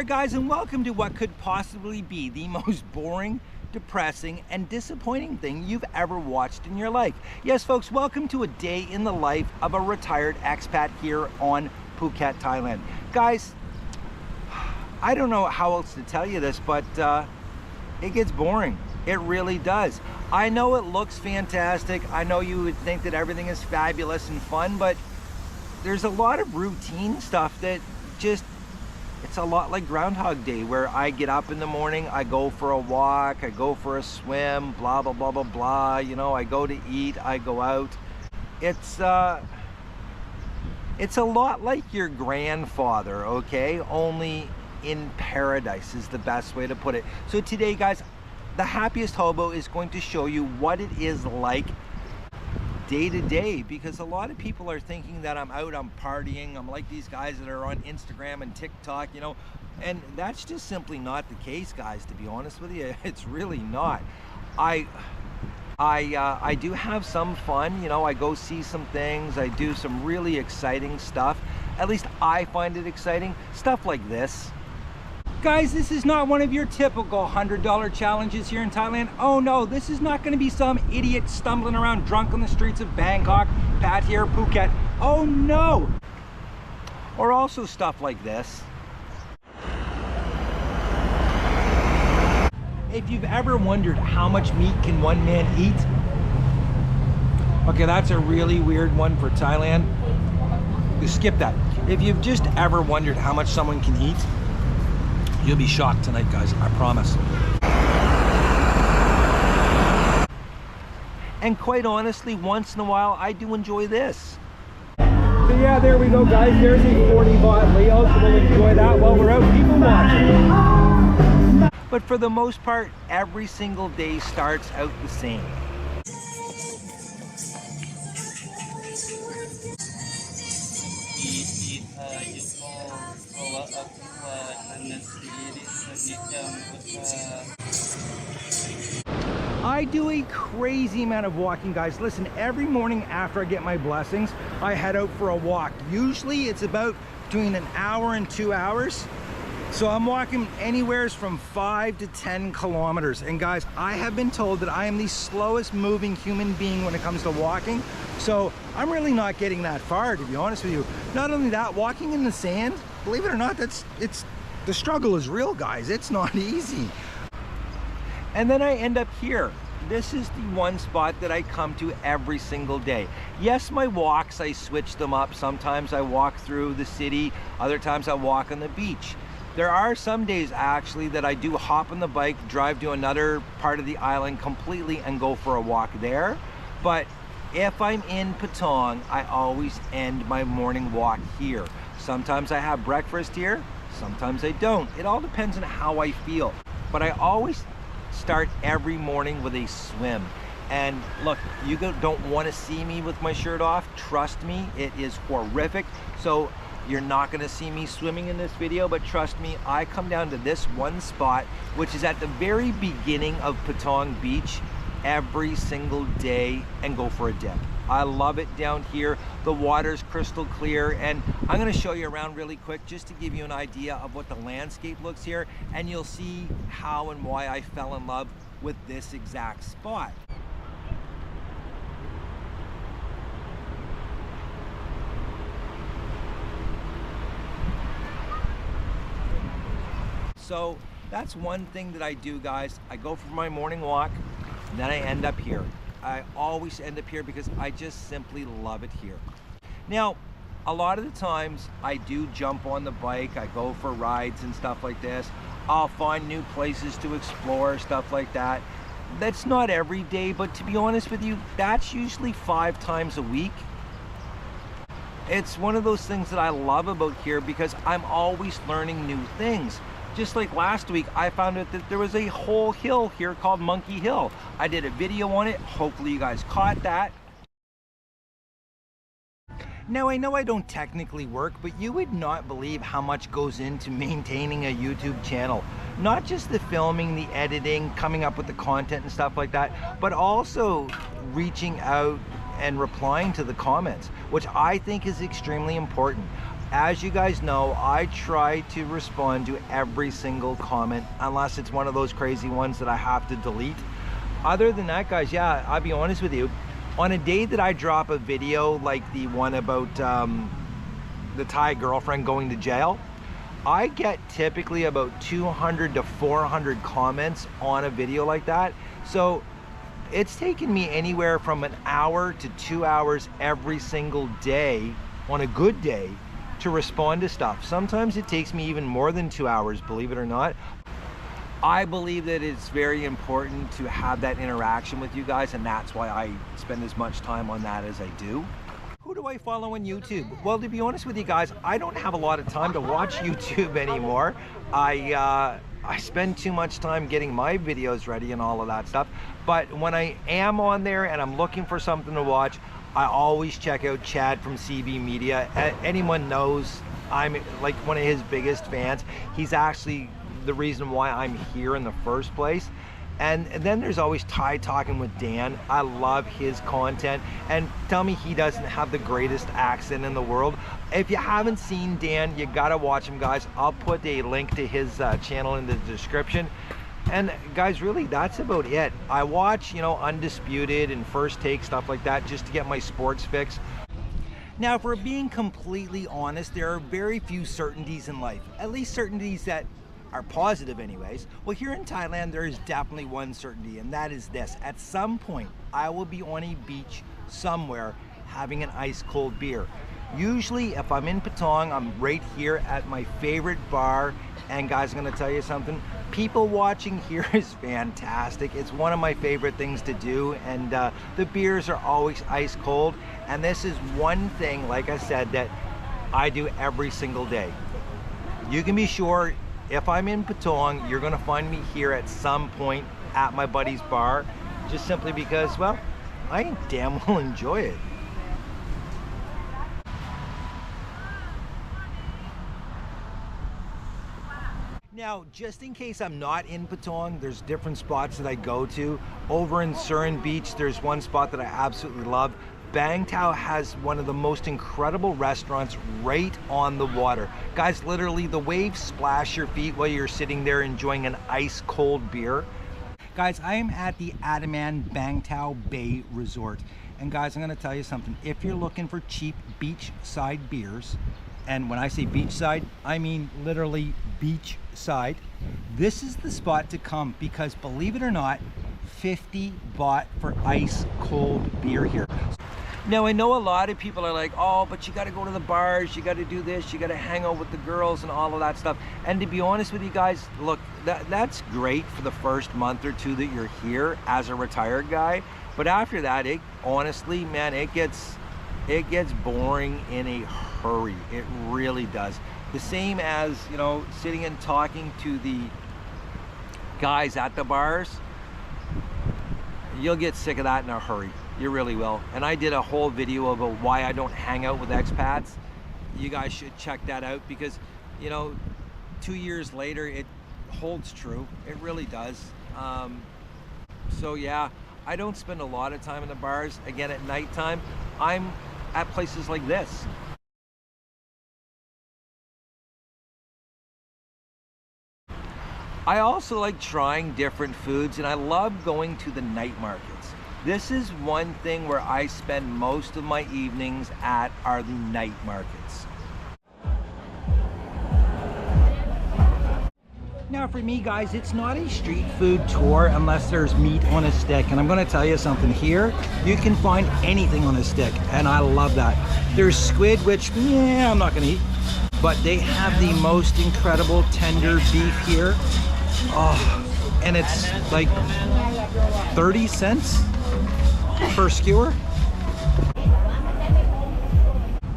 guys, and welcome to what could possibly be the most boring, depressing, and disappointing thing you've ever watched in your life. Yes, folks, welcome to a day in the life of a retired expat here on Phuket, Thailand. Guys, I don't know how else to tell you this, but it gets boring. It really does. I know it looks fantastic. I know you would think that everything is fabulous and fun, but there's a lot of routine stuff that just, it's a lot like Groundhog Day, where I get up in the morning, I go for a walk, I go for a swim, blah, blah, blah, blah, blah. You know, I go to eat, I go out. It's a lot like your grandfather, okay? Only in paradise is the best way to put it. So today, guys, the Happiest Hobo is going to show you what it is like day to day, because a lot of people are thinking that I'm out, I'm partying, I'm like these guys that are on Instagram and TikTok, you know, and that's just simply not the case, guys, to be honest with you. It's really not. I do have some fun, you know, I go see some things, I do some really exciting stuff. At least I find it exciting, stuff like this. Guys, this is not one of your typical $100 challenges here in Thailand. Oh no, this is not going to be some idiot stumbling around drunk on the streets of Bangkok, Pattaya, or Phuket. Oh no! Or also stuff like this. If you've ever wondered how much meat can one man eat, okay, that's a really weird one for Thailand. You skip that. If you've just ever wondered how much someone can eat, you'll be shocked tonight, guys, I promise. And quite honestly, once in a while, I do enjoy this. So yeah, there we go, guys. There's a 40 baht Leo, so we'll enjoy that while we're out people watching. But for the most part, every single day starts out the same. I do a crazy amount of walking, guys. Listen, every morning after I get my blessings, I head out for a walk. Usually it's about between an hour and 2 hours. So I'm walking anywhere from 5 to 10 kilometers. And guys, I have been told that I am the slowest moving human being when it comes to walking. So I'm really not getting that far, to be honest with you. Not only that, walking in the sand, believe it or not, the struggle is real, guys. It's not easy. And then I end up here. This is the one spot that I come to every single day. Yes, my walks, I switch them up. Sometimes I walk through the city, other times I walk on the beach. There are some days actually that I do hop on the bike, drive to another part of the island completely and go for a walk there. But if I'm in Patong, I always end my morning walk here. Sometimes I have breakfast here, sometimes I don't. It all depends on how I feel. But I always start every morning with a swim. And look, you don't want to see me with my shirt off. Trust me, it is horrific. So you're not going to see me swimming in this video, but trust me, I come down to this one spot, which is at the very beginning of Patong Beach, every single day and go for a dip. I love it down here. The water's crystal clear, and I'm going to show you around really quick just to give you an idea of what the landscape looks here, and you'll see how and why I fell in love with this exact spot. So that's one thing that I do, guys. I go for my morning walk, and then I end up here. I always end up here because I just simply love it here. Now, a lot of the times I do jump on the bike, I go for rides and stuff like this. I'll find new places to explore, stuff like that. That's not every day, but to be honest with you, that's usually 5 times a week. It's one of those things that I love about here because I'm always learning new things. Just like last week, I found out that there was a whole hill here called Monkey Hill. I did a video on it. Hopefully you guys caught that. Now, I know I don't technically work, but you would not believe how much goes into maintaining a YouTube channel. Not just the filming, the editing, coming up with the content and stuff like that, but also reaching out and replying to the comments, which I think is extremely important. as you guys know, I try to respond to every single comment, unless it's one of those crazy ones that I have to delete. Other than that, guys, yeah, I'll be honest with you. On a day that I drop a video like the one about the Thai girlfriend going to jail, I get typically about 200 to 400 comments on a video like that. So it's taken me anywhere from an hour to 2 hours every single day, on a good day, to respond to stuff. Sometimes it takes me even more than 2 hours, believe it or not. I believe that it's very important to have that interaction with you guys, and that's why I spend as much time on that as I do. Who do I follow on YouTube? Well, to be honest with you guys, I don't have a lot of time to watch YouTube anymore. I spend too much time getting my videos ready and all of that stuff. But when I am on there and I'm looking for something to watch, I always check out Chad from CB Media. Anyone knows I'm like one of his biggest fans. He's actually the reason why I'm here in the first place. And then there's always Thai Talking with Dan. I love his content, and tell me he doesn't have the greatest accent in the world. If you haven't seen Dan, you gotta watch him, guys. I'll put a link to his channel in the description. And guys, really, that's about it. I watch, you know, Undisputed and First Take, stuff like that, just to get my sports fix. Now, if we're being completely honest, there are very few certainties in life, at least certainties that are positive anyways. Well, here in Thailand, there is definitely one certainty, and that is this. At some point, I will be on a beach somewhere having an ice cold beer. Usually, if I'm in Patong, I'm right here at my favorite bar. And guys, I'm gonna tell you something. People watching here is fantastic. It's one of my favorite things to do, and the beers are always ice cold. And this is one thing, like I said, that I do every single day. You can be sure, if I'm in Patong, you're gonna find me here at some point at my buddy's bar, just simply because, well, I damn well enjoy it. Now, just in case I'm not in Patong, there's different spots that I go to. Over in Surin Beach, there's one spot that I absolutely love. Bang Tao has one of the most incredible restaurants right on the water. Guys, literally the waves splash your feet while you're sitting there enjoying an ice cold beer. Guys, I am at the Adaman Bang Tao Bay Resort. And guys, I'm gonna tell you something. If you're looking for cheap beachside beers, and when I say beachside, I mean literally beachside, this is the spot to come, because believe it or not, 50 baht for ice cold beer here. Now, I know a lot of people are like, oh, but you got to go to the bars, you got to do this, you got to hang out with the girls and all of that stuff. And to be honest with you guys, look, that's great for the first month or two that you're here as a retired guy. But after that, it honestly, man, it gets boring in a hurry. It really does. The same as, you know, sitting and talking to the guys at the bars. You'll get sick of that in a hurry. You really will. And I did a whole video about why I don't hang out with expats. You guys should check that out, because, you know, 2 years later, it holds true. It really does. So yeah, I don't spend a lot of time in the bars. Again, at nighttime, I'm at places like this. I also like trying different foods, and I love going to the night markets. This is one thing where I spend most of my evenings at, are the night markets. Now for me, guys, it's not a street food tour unless there's meat on a stick. And I'm gonna tell you something, here you can find anything on a stick, and I love that. There's squid, which, yeah, I'm not gonna eat, but they have the most incredible tender beef here. Oh, and it's like 30 cents per skewer.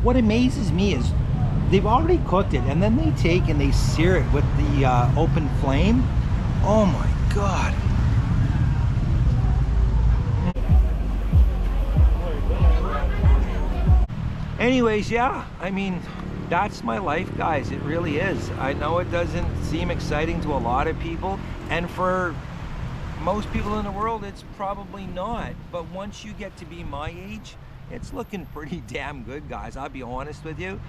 What amazes me is they've already cooked it, and then they take and they sear it with the open flame. Oh my God. Anyways, yeah, I mean, that's my life, guys. It really is. I know it doesn't seem exciting to a lot of people, and for most people in the world, it's probably not. But once you get to be my age, it's looking pretty damn good, guys. I'll be honest with you.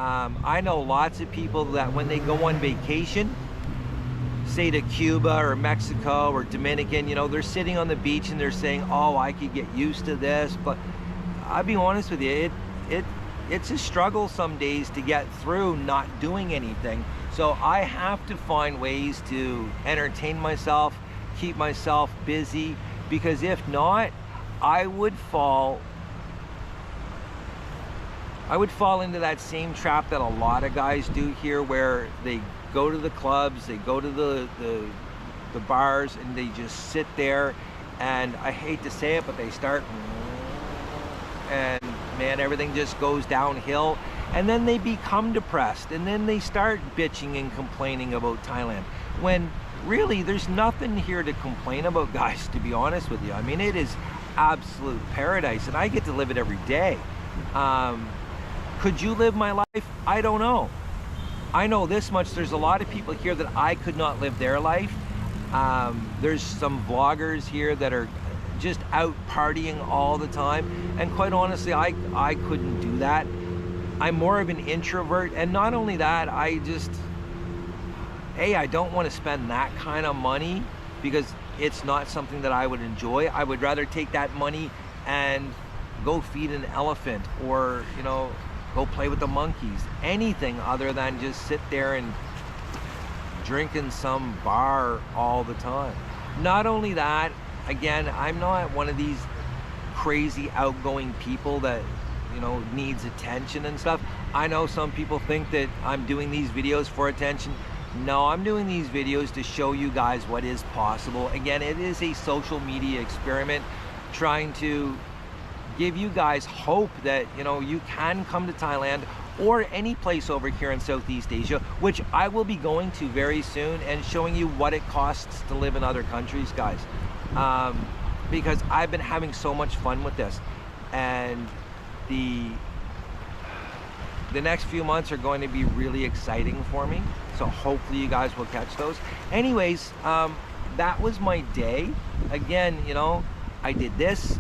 I know lots of people that when they go on vacation, say to Cuba or Mexico or Dominican, you know, they're sitting on the beach and they're saying, oh, I could get used to this. But I'll be honest with you, it's a struggle some days to get through not doing anything. So I have to find ways to entertain myself, keep myself busy, because if not, I would fall into that same trap that a lot of guys do here, where they go to the clubs, they go to the bars, and they just sit there, and I hate to say it, but they start, and man, everything just goes downhill, and then they become depressed, and then they start bitching and complaining about Thailand, when really there's nothing here to complain about, guys, to be honest with you. I mean, it is absolute paradise, and I get to live it every day. Could you live my life? I don't know. I know this much, there's a lot of people here that I could not live their life. There's some vloggers here that are just out partying all the time, and quite honestly, I couldn't do that. I'm more of an introvert, and not only that, I don't want to spend that kind of money because it's not something that I would enjoy. I would rather take that money and go feed an elephant, or, you know, go play with the monkeys, anything other than just sit there and drink in some bar all the time. Not only that, again, I'm not one of these crazy outgoing people that, you know, needs attention and stuff. I know some people think that I'm doing these videos for attention. No, I'm doing these videos to show you guys what is possible. Again, it is a social media experiment, trying to give you guys hope that, you know, you can come to Thailand or any place over here in Southeast Asia, which I will be going to very soon, and showing you what it costs to live in other countries, guys. Because I've been having so much fun with this, and the next few months are going to be really exciting for me, so hopefully you guys will catch those. Anyways, that was my day. Again, you know, I did this.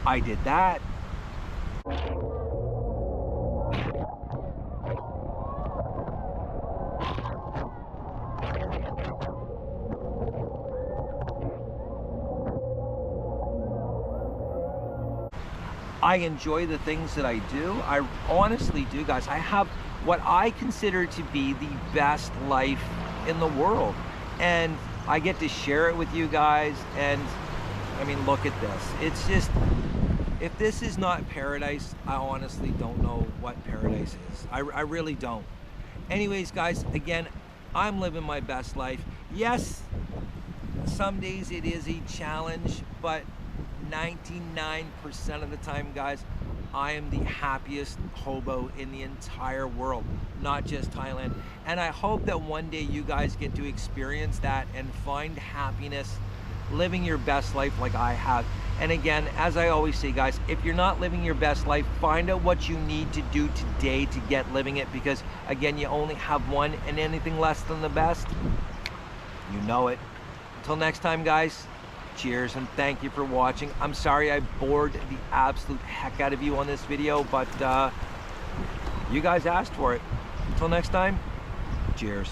I did that. I enjoy the things that I do. I honestly do, guys. I have what I consider to be the best life in the world, and I get to share it with you guys. And I mean, look at this. It's just, if this is not paradise, I honestly don't know what paradise is. I really don't. Anyways, guys, again, I'm living my best life. Yes, some days it is a challenge, but 99% of the time, guys, I am the happiest hobo in the entire world, not just Thailand. And I hope that one day you guys get to experience that and find happiness living your best life like I have. And again, as I always say, guys, if you're not living your best life, find out what you need to do today to get living it, because again, you only have one, and anything less than the best, you know it. Until next time, guys, cheers, and thank you for watching. I'm sorry I bored the absolute heck out of you on this video, but you guys asked for it. Until next time, cheers.